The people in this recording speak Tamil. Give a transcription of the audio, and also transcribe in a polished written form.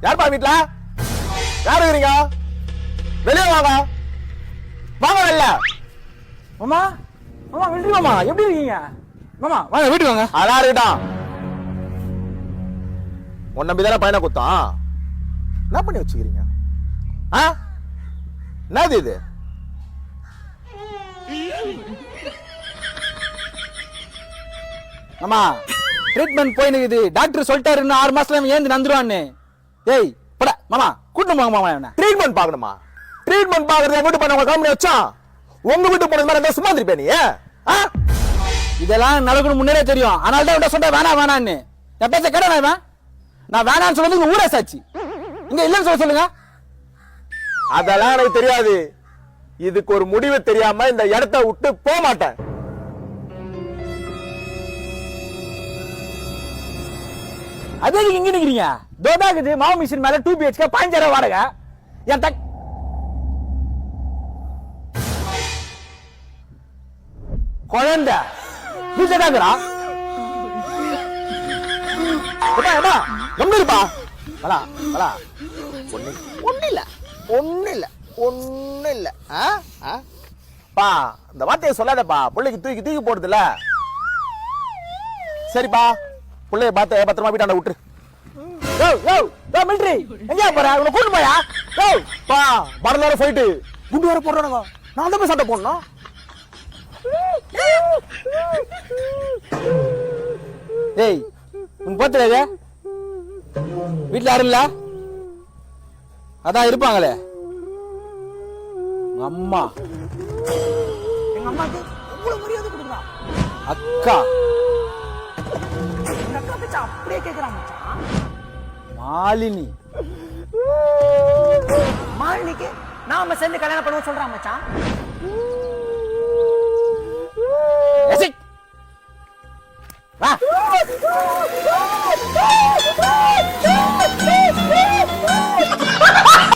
யாருப்பா வீட்ல? யாரு இருக்கீங்க? வெளியே வாங்க. வாங்க வெளில. மாமா மாமா வெற்றி மாமா எப்படி இருக்கீங்க? மாமா வாங்க வீட்டுக்கு வாங்க. அதான் இருக்கட்டும். உன் நம்பி தானே பையனை குத்தான். என்ன பண்ணி வச்சுக்கிறீங்க? என்னது இது? மாமா ட்ரீட்மெண்ட் போயினுக்குது. டாக்டர் சொல்லிட்டாரு இன்னும் 6 மாசத்துல ஏந்து நந்துருவான்னு. ஏய் பட மாமா கூட்டு போங்க மாமா. என்ன ட்ரீட்மெண்ட் பார்க்கணுமா? ட்ரீட்மெண்ட் பார்க்கறது எங்க வீட்டு பண்ண கம்பெனி வச்சா உங்க வீட்டு போனது மாதிரி சும்மா திருப்பி நீ இதெல்லாம் நடக்கணும் முன்னே தெரியும். அதனால தான் சொல்ற வேணாம் வேணான்னு. என் பேச கேட்டா நான் வேணான்னு சொன்னதுக்கு ஊரே சாட்சி. இங்க இல்லன்னு சொல்லுங்க. அதெல்லாம் எனக்கு தெரியாது. இதுக்கு ஒரு முடிவு தெரியாம இந்த இடத்த விட்டு போக மாட்டேன். அதே இங்க நிக்கிறீங்க. தோதாக்குது மாவு மிஷின் மேல 2 BHK 15,000 வாடகை. என் தக் குழந்தை வீட்டுல தாக்குறா. கம்பீர்ப்பா வலா வலா. ஒண்ணு இல்ல பா. இந்த வார்த்தையை சொல்லாதப்பா. பிள்ளைக்கு தூக்கி தூக்கி போடுதுல. சரிப்பா பிள்ளைய பார்த்து பத்திரமா வீட்டாண்ட விட்டுரு. மிலிட்டரி எங்க போற? உன்னை கூட்டு போயா? பா பரந்தார போயிட்டு குண்டு வர போடுறானுங்க. நான் தான் போய் சண்டை போடணும். ஏய் உன் போத்துறாங்க வீட்டுல யாரும் இல்ல? அதான் இருப்பாங்களே உங்க அம்மா. எங்க அம்மாக்கு எவ்வளவு மரியாதை கொடுக்குறான். அக்கா எங்க அக்கா பேச்ச அப்படியே கேக்குறான் மச்சான். மாலினி மாலினிக்கு நாம சேர்ந்து கல்யாணம் பண்ணுவோம் சொல்றான் மச்சான்.